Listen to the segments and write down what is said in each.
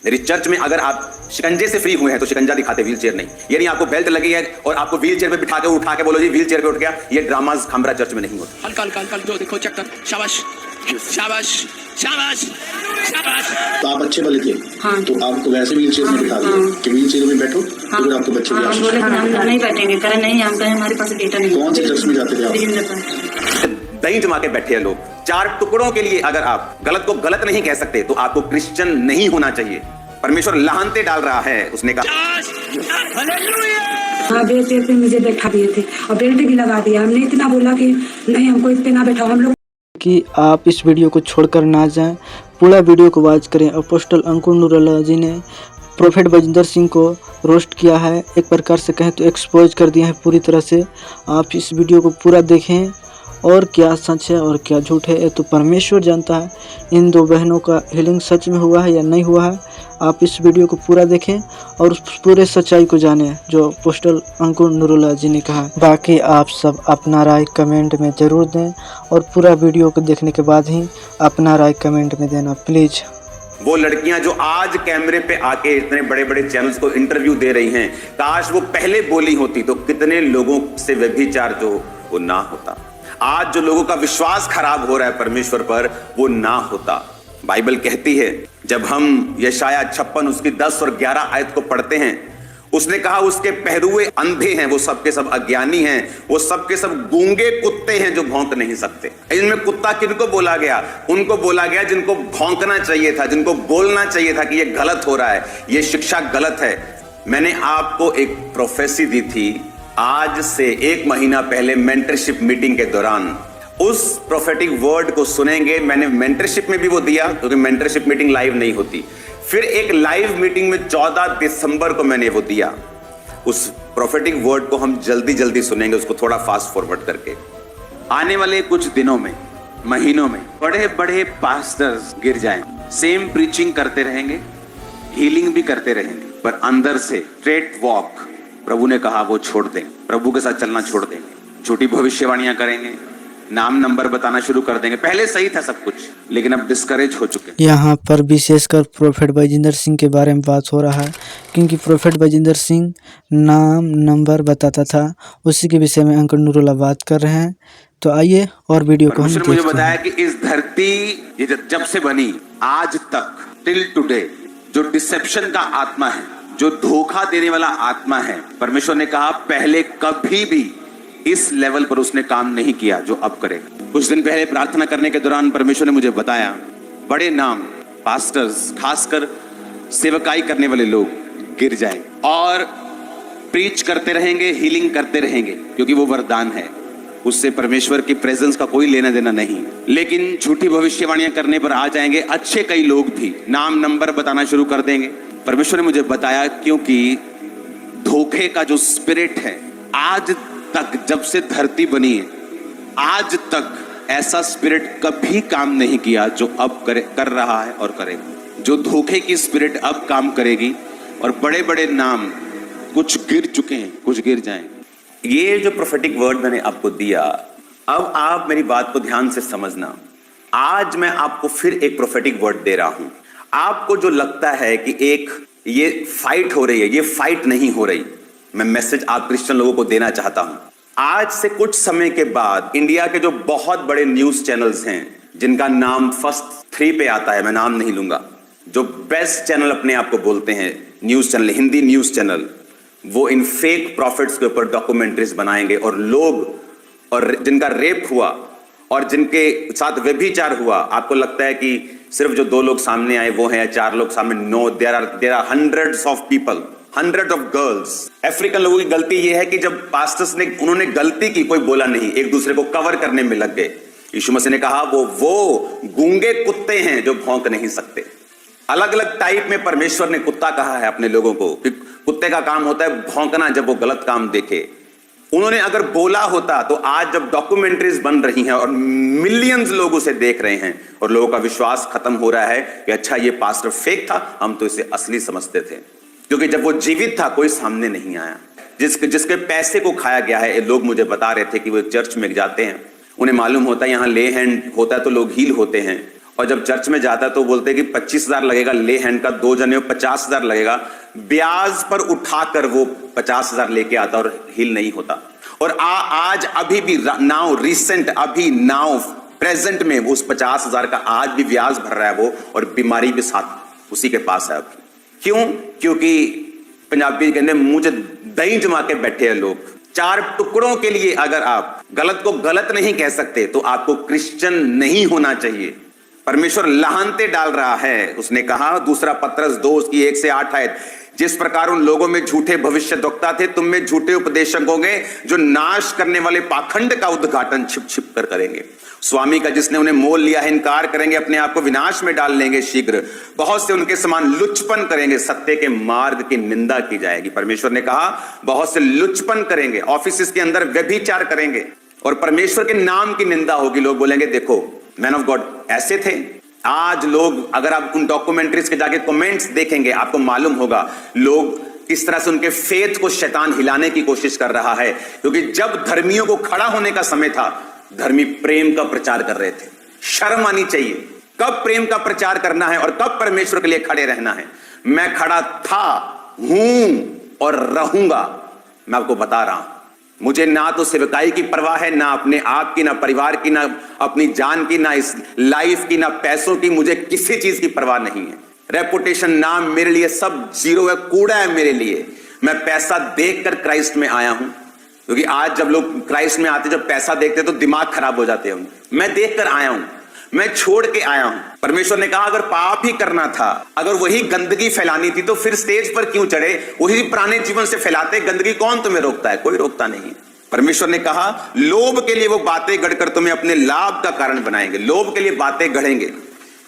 मेरी चर्च में अगर आप शिकंजे से फ्री हुए हैं तो शिकंजा दिखाते, व्हील चेयर नहीं। यानी आपको बेल्ट लगी है और आपको व्हील चेयर पे बिठा के उठा के बोलो जी व्हील चेयर पे उठ गया, ये ड्रामास खंबरा चर्च में नहीं होता। हल्का हल्का हल्का जो देखो चेक कर, शाबाश शाबाश शाबाश शाबाश। तो आप अच्छे भले थे। हाँ। तो आपको वैसे व्हील चेयर में बिठा दिया कि व्हील चेयर में बैठो तो फिर आपको बच्चे हम बोले कि हम नहीं बैठेंगे, करें नहीं, हम कहें हमारे पास डेटा नहीं। कौन से चर्च में जाते थे आप? दही जमा के बैठे हैं लोग। चार टुकड़ों के लिए अगर आप गलत को गलत नहीं कह सकते तो आपको क्रिश्चियन नहीं होना चाहिए। परमेश्वर लाहनते डाल रहा है। उसने कहा हाँ, बेल्ट पे मुझे बैठा दिए थे और बेल्ट भी लगा दिया। हमने इतना बोला कि नहीं हमको इस पे ना बैठाओ। हम लोग कि आप इस वीडियो को छोड़कर ना जाएं, पूरा वीडियो को वॉच करें। अपोस्टल अंकुर नूरुल्लाह जी ने प्रोफेट बजिंदर सिंह को रोस्ट किया है, एक प्रकार से कहें तो एक्सपोज कर दिया है पूरी तरह से। आप इस वीडियो को पूरा देखें और क्या सच है और क्या झूठ है ये तो परमेश्वर जानता है। इन दो बहनों का हीलिंग सच में हुआ है या नहीं हुआ है, आप इस वीडियो को पूरा देखें और उस पूरे सच्चाई को जानें जो अपोस्टल अंकुर नूरुल्लाह जी ने कहा। बाकी आप सब अपना राय कमेंट में ज़रूर दें और पूरा वीडियो को देखने के बाद ही अपना राय कमेंट में देना प्लीज़। वो लड़कियां जो आज कैमरे पे आके इतने बड़े बड़े चैनल्स को इंटरव्यू दे रही हैं, काश वो पहले बोली होती तो कितने लोगों से व्यभिचार जो वो ना होता। आज जो लोगों का विश्वास खराब हो रहा है परमेश्वर पर वो ना होता। बाइबल कहती है जब हम यशाया 56 उसकी 10 और 11 आयत को पढ़ते हैं, उसने कहा उसके पहरुए अंधे हैं, वो सबके सब अज्ञानी हैं, वो सबके सब गूंगे कुत्ते हैं जो भौंक नहीं सकते। इनमें कुत्ता किनको बोला गया? उनको बोला गया जिनको भौंकना चाहिए था, जिनको बोलना चाहिए था कि ये गलत हो रहा है, ये शिक्षा गलत है। मैंने आपको एक प्रोफेसी दी थी आज से 1 महीना पहले मेंटरशिप मीटिंग के दौरान। उस प्रोफेटिक वर्ड को सुनेंगे। मैंने मेंटरशिप में भी वो दिया क्योंकि मेंटरशिप मीटिंग लाइव नहीं होती। फिर एक लाइव मीटिंग में 14 दिसंबर को मैंने वो दिया। उस प्रोफेटिक वर्ड को हम जल्दी जल्दी सुनेंगे, उसको थोड़ा फास्ट फॉरवर्ड करके। आने वाले कुछ दिनों में, महीनों में बड़े बड़े पास्टर्स गिर जाएं, सेम प्रीचिंग करते रहेंगे, हीलिंग भी करते रहेंगे, पर अंदर से स्ट्रेट वॉक प्रभु ने कहा वो छोड़ दें, प्रभु के साथ चलना छोड़ देंगे, झूठी भविष्यवाणियां करेंगे, नाम नंबर बताना शुरू कर देंगे। पहले सही था सब कुछ लेकिन अब डिस्करेज हो चुके हैं। यहाँ पर विशेषकर प्रोफेट बजिंदर सिंह के बारे में बात हो रहा है क्योंकि प्रोफेट बजिंदर सिंह नाम नंबर बताता था, उसी के विषय में अंकुर नूरुल्लाह बात कर रहे हैं। तो आइए और वीडियो को हम देखते हैं। मुझे बताया कि इस धरती ये जब से बनी आज तक टिल टुडे जो डिसेप्शन का आत्मा है, जो धोखा देने वाला आत्मा है, परमेश्वर ने कहा पहले कभी भी इस लेवल पर उसने काम नहीं किया जो अब करेगा। कुछ दिन पहले प्रार्थना करने के दौरान परमेश्वर ने मुझे बताया बड़े नाम पास्टर्स, खासकर सेवकाई करने वाले लोग गिर जाए और प्रीच करते रहेंगे, हीलिंग करते रहेंगे क्योंकि वो वरदान है, उससे परमेश्वर की प्रेजेंस का कोई लेना देना नहीं। लेकिन झूठी भविष्यवाणियां करने पर आ जाएंगे अच्छे कई लोग भी, नाम नंबर बताना शुरू कर देंगे। परमेश्वर ने मुझे बताया क्योंकि धोखे का जो स्पिरिट है आज तक जब से धरती बनी है आज तक ऐसा स्पिरिट कभी काम नहीं किया जो अब कर रहा है और करेगा। जो धोखे की स्पिरिट अब काम करेगी और बड़े बड़े नाम कुछ गिर चुके हैं, कुछ गिर जाएंगे। ये जो प्रोफेटिक वर्ड मैंने आपको दिया, अब आप मेरी बात को ध्यान से समझना। आज मैं आपको फिर एक प्रोफेटिक वर्ड दे रहा हूं। आपको जो लगता है कि एक ये फाइट हो रही है, ये फाइट नहीं हो रही। मैं मैसेज आप क्रिश्चियन लोगों को देना चाहता हूं। आज से कुछ समय के बाद इंडिया के जो बहुत बड़े न्यूज चैनल्स हैं जिनका नाम फर्स्ट 3 पे आता है, मैं नाम नहीं लूंगा, जो बेस्ट चैनल अपने आप को बोलते हैं news channel, Hindi news channel, वो इन फेक प्रॉफिट्स के ऊपर डॉक्यूमेंट्रीज बनाएंगे और लोग और जिनका रेप हुआ और जिनके साथ व्यभिचार हुआ, आपको लगता है कि सिर्फ जो 2 लोग सामने आए वो हैं या 4 लोग सामने? No, there are hundreds of people, hundred of girls. African लोगों की गलती यह है कि जब पास्टर्स ने उन्होंने गलती की, कोई बोला नहीं, एक दूसरे को कवर करने में लग गए। यीशु मसीह ने कहा वो गूंगे कुत्ते हैं जो भौंक नहीं सकते। अलग अलग टाइप में परमेश्वर ने कुत्ता कहा है अपने लोगों को कि कुत्ते का काम होता है भौंकना जब वो गलत काम देखे। उन्होंने अगर बोला होता तो आज जब डॉक्यूमेंट्रीज बन रही हैं और मिलियंस लोग उसे देख रहे हैं और लोगों का विश्वास खत्म हो रहा है कि अच्छा ये पास्टर फेक था, हम तो इसे असली समझते थे, क्योंकि जब वो जीवित था कोई सामने नहीं आया। जिसके पैसे को खाया गया है, ये लोग मुझे बता रहे थे कि वो चर्च में जाते हैं, उन्हें मालूम होता है यहाँ ले हैंड होता है तो लोग हील होते हैं, और जब चर्च में जाता है तो बोलते हैं कि 25,000 लगेगा ले हैंड का, 2 जने 50,000 लगेगा। ब्याज पर उठाकर वो 50,000 लेके आता और हील नहीं होता। और आज अभी भी नाउ रिसेंट अभी नाउ प्रेजेंट में उस 50,000 का आज भी ब्याज भर रहा है वो, और बीमारी भी साथ उसी के पास है अभी। क्यों? क्योंकि पंजाबी कहते हैं मुंह दही जमा के बैठे हैं लोग। 4 टुकड़ों के लिए अगर आप गलत को गलत नहीं कह सकते तो आपको क्रिश्चियन नहीं होना चाहिए। परमेश्वर लाहनते डाल रहा है। उसने कहा दूसरा पत्रस 2 उसकी 1 से 8 आयत, जिस प्रकार उन लोगों में झूठे भविष्यद्वक्ता थे, तुम में झूठे उपदेशक होंगे जो नाश करने वाले पाखंड का उद्घाटन छिप छिप कर करेंगे। स्वामी का जिसने उन्हें मोल लिया है इनकार करेंगे, अपने आप को विनाश में डाल लेंगे शीघ्र। बहुत से उनके समान लुचपन करेंगे, सत्य के मार्ग की निंदा की जाएगी। परमेश्वर ने कहा बहुत से लुचपन करेंगे, ऑफिस के अंदर व्यभिचार करेंगे और परमेश्वर के नाम की निंदा होगी। लोग बोलेंगे देखो मैन ऑफ गॉड ऐसे थे। आज लोग अगर आप उन डॉक्यूमेंट्रीज के जाके कमेंट्स देखेंगे आपको मालूम होगा लोग किस तरह से उनके फेथ को शैतान हिलाने की कोशिश कर रहा है। क्योंकि जब धर्मियों को खड़ा होने का समय था, धर्मी प्रेम का प्रचार कर रहे थे। शर्म आनी चाहिए कब प्रेम का प्रचार करना है और कब परमेश्वर के लिए खड़े रहना है। मैं खड़ा था, हूं और रहूंगा। मैं आपको बता रहा हूं, मुझे ना तो सेवकाई की परवाह है, ना अपने आप की, ना परिवार की, ना अपनी जान की, ना इस लाइफ की, ना पैसों की। मुझे किसी चीज की परवाह नहीं है। रेपुटेशन, नाम मेरे लिए सब जीरो है, कूड़ा है मेरे लिए। मैं पैसा देखकर क्राइस्ट में आया हूं। क्योंकि आज जब लोग क्राइस्ट में आते, जब पैसा देखते तो दिमाग खराब हो जाते हैं। मैं देखकर आया हूं, मैं छोड़ के आया हूं। परमेश्वर ने कहा अगर पाप ही करना था, अगर वही गंदगी फैलानी थी तो फिर स्टेज पर क्यों चढ़े? वही पुराने जीवन से फैलाते। गंदगी कौन तुम्हें रोकता है? कोई रोकता नहीं। परमेश्वर ने कहा लोभ के लिए वो बातें गढ़कर तुम्हें अपने लाभ का कारण बनाएंगे। लोभ के लिए बातें गढ़ेंगे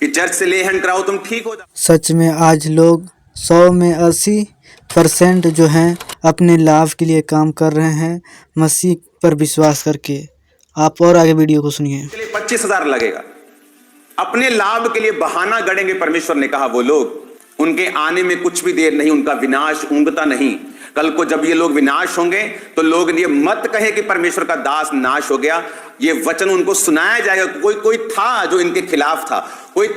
कि चर्च से ले हैंड कराओ तुम ठीक हो जाओ। सच में आज लोग 100 में 80% जो हैं अपने लाभ के लिए काम कर रहे हैं, मसीह पर विश्वास करके। आप और आगे वीडियो को सुनिए। 25,000 लगेगा, अपने लाभ के लिए बहाना गढ़ेंगे। परमेश्वर ने कहा वो लोग, उनके आने में कुछ भी देर नहीं, उनका विनाश ऊंघता नहीं। कल को जब ये लोग विनाश होंगे तो लोग ये मत कहे कि परमेश्वर का दास नाश हो गया। ये वचन उनको सुनाया जाएगा। कोई था जो इनके खिलाफ था, कोई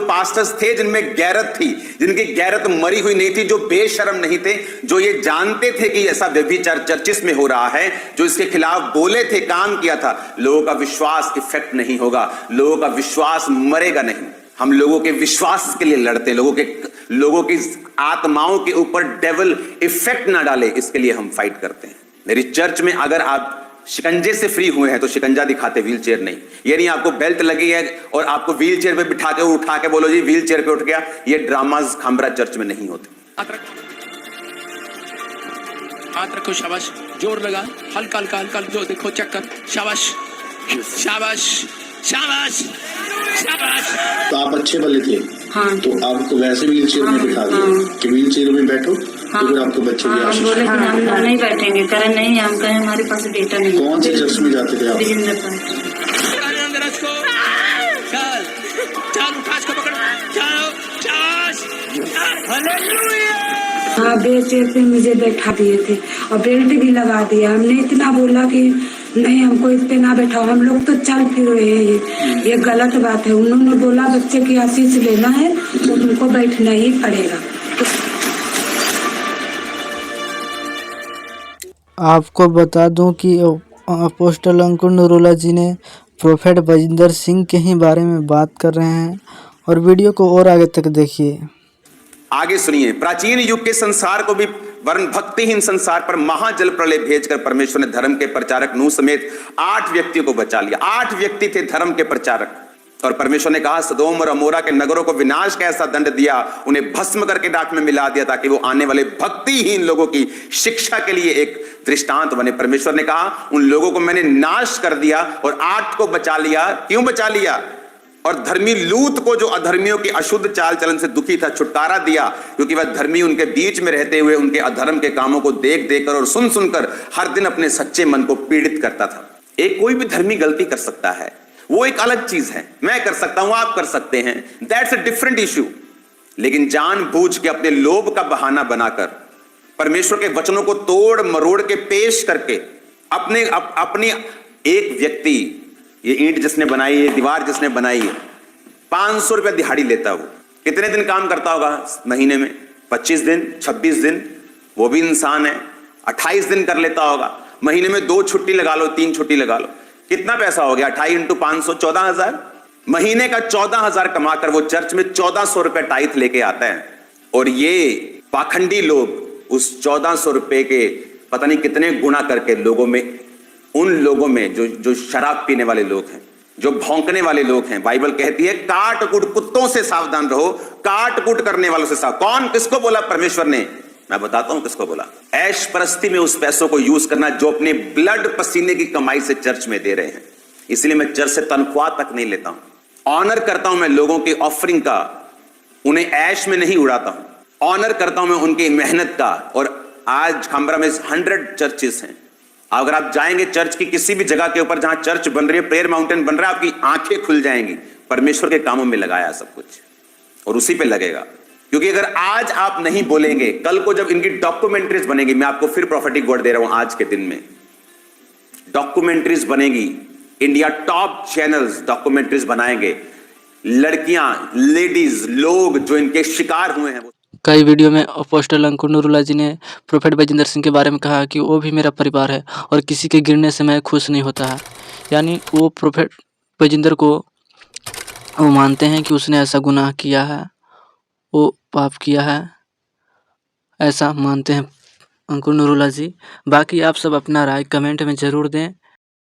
पास्टर्स थे जिनमें गैरत थी, जिनकी गैरत मरी हुई नहीं थी, जो बेशर्म नहीं थे, जो ये जानते थे कि ऐसा व्यभिचार चर्चिस में हो रहा है, जो इसके खिलाफ बोले थे, काम किया था। लोगों का विश्वास इफेक्ट नहीं होगा, लोगों का विश्वास मरेगा नहीं। हम लोगों के विश्वास के लिए लड़ते हैं, लोगों की आत्माओं के ऊपर डेविल इफेक्ट ना डाले, इसके लिए हम फाइट करते हैं। मेरी चर्च में अगर आप शिकंजे से फ्री हुए हैं तो शिकंजा दिखाते, व्हील चेयर नहीं। ये नहीं आपको बेल्ट लगी है और आपको व्हील चेयर पे बिठा के उठा के बोलो जी व्हील चेयर पे उठ गया। ये ड्रामाज खामरा चर्च में नहीं होते। हाथ रखो, शाबाश, जोर लगा, हल्का हल्का हल्का, जो देखो चेक कर, शाबाश शाबाश शाबाश शाबाश। तो आप अच्छे वाले थे। हाँ। तो आपको वैसे व्हील चेयर में बिठा दिया कि व्हील चेयर में बैठो। हाँ। तो फिर आपको बच्चे भी हम बोले कि हम नहीं बैठेंगे, करें नहीं, हम कहें हमारे पास बेटा नहीं। कौन से चर्च में जाते थे आप? विजेंद्र पाल। चल चल उठा इसको पकड़, चलो शाबाश, हालेलुया। हाँ, बेड चेयर पे मुझे बैठा दिए थे और बेल्ट भी लगा दिया। हमने इतना बोला कि नहीं हमको इस पे ना बैठाओ, हम लोग तो चल फिर रहे हैं, ये गलत बात है। उन्होंने बोला बच्चे की आशीष लेना है तो तुमको बैठना ही पड़ेगा। आपको बता दूं कि अपोस्टल अंकुर नरोला जी ने प्रोफेट बजिंदर सिंह के ही बारे में बात कर रहे हैं और वीडियो को और आगे तक देखिए। आगे सुनिए। प्राचीन युग के संसार को भी वर्ण भक्तिहीन संसार पर महाजल प्रलय भेजकर परमेश्वर ने धर्म के प्रचारक नूह समेत 8 व्यक्तियों को बचा लिया। 8 व्यक्ति थे धर्म के प्रचारक। और परमेश्वर ने कहा सदोम और अमोरा के नगरों को विनाश का ऐसा दंड दिया, उन्हें भस्म करके राख में मिला दिया, ताकि वो आने वाले भक्तिहीन लोगों की शिक्षा के लिए एक दृष्टांत बने। परमेश्वर ने कहा उन लोगों को मैंने नाश कर दिया और 8 को बचा लिया। क्यों बचा लिया? और धर्मी लूत को, जो अधर्मियों की अशुद्ध चाल चलन से दुखी था, छुटकारा दिया, क्योंकि वह धर्मी उनके बीच में रहते हुए उनके अधर्म के कामों को देख देखकर और सुन सुनकर हर दिन अपने सच्चे मन को पीड़ित करता था। एक कोई भी धर्मी गलती कर सकता है, वो एक अलग चीज है। मैं कर सकता हूं, आप कर सकते हैं, दैट्स अ डिफरेंट इश्यू। लेकिन जानबूझ के अपने लोभ का बहाना बनाकर, परमेश्वर के वचनों को तोड़ मरोड़ के पेश करके, अपनी एक व्यक्ति, ये ईंट जिसने बनाई है, दीवार जिसने बनाई है, 500 रुपया दिहाड़ी लेता है वो। कितने दिन काम करता होगा महीने में? 25 दिन, 26 दिन, वो भी इंसान है। 28 दिन कर लेता होगा, महीने में 2 छुट्टी लगा लो, 3 छुट्टी लगा लो, कितना पैसा हो गया? 28 × 500 14,000। महीने का 14,000 कमाकर वो चर्च में 1400 रुपए टाइथ लेके आता है। और ये पाखंडी लोग उस 1400 रुपए के पता नहीं कितने गुना करके लोगों में, उन लोगों में जो शराब पीने वाले लोग हैं, जो भौंकने वाले लोग हैं, बाइबल कहती है काट कूट कुत्तों से सावधान रहो, काट कूट करने वालों से सावधान। कौन, किसको बोला? परमेश्वर ने। मैं बताता हूं किसको बोला। ऐश परस्ती में उस पैसों को यूज करना जो अपने ब्लड पसीने की कमाई से चर्च में दे रहे हैं। इसलिए मैं चर्च से तनख्वाह तक नहीं लेता हूं। ऑनर करता हूं मैं लोगों की ऑफरिंग का, उन्हें ऐश में नहीं उड़ाता हूं। ऑनर करता हूं मैं उनकी मेहनत का। और आज खंबरा में 100 चर्चेस हैं। अगर आप जाएंगे चर्च की किसी भी जगह के ऊपर जहां चर्च बन रही है, प्रेयर माउंटेन बन रहा है, आपकी आंखें खुल जाएंगी। परमेश्वर के कामों में लगाया सब कुछ और उसी पे लगेगा। क्योंकि अगर आज आप नहीं बोलेंगे, कल को जब इनकी डॉक्यूमेंट्रीज बनेगी, मैं आपको फिर प्रॉफिटिक वर्ड दे रहा हूं, आज के दिन में डॉक्यूमेंट्रीज बनेगी, इंडिया टॉप चैनल्स डॉक्यूमेंट्रीज बनाएंगे। लड़कियां, लेडीज, लोग जो इनके शिकार हुए हैं। कई वीडियो में अपोस्टल अंकुर नूरुल्लाह जी ने प्रोफेट बजिंदर सिंह के बारे में कहा कि वो भी मेरा परिवार है और किसी के गिरने से मैं खुश नहीं होता है। यानी वो प्रोफेट बजिंदर को वो मानते हैं कि उसने ऐसा गुनाह किया है, वो पाप किया है, ऐसा मानते हैं अंकुर नूरुल्लाह जी। बाकी आप सब अपना राय कमेंट में ज़रूर दें।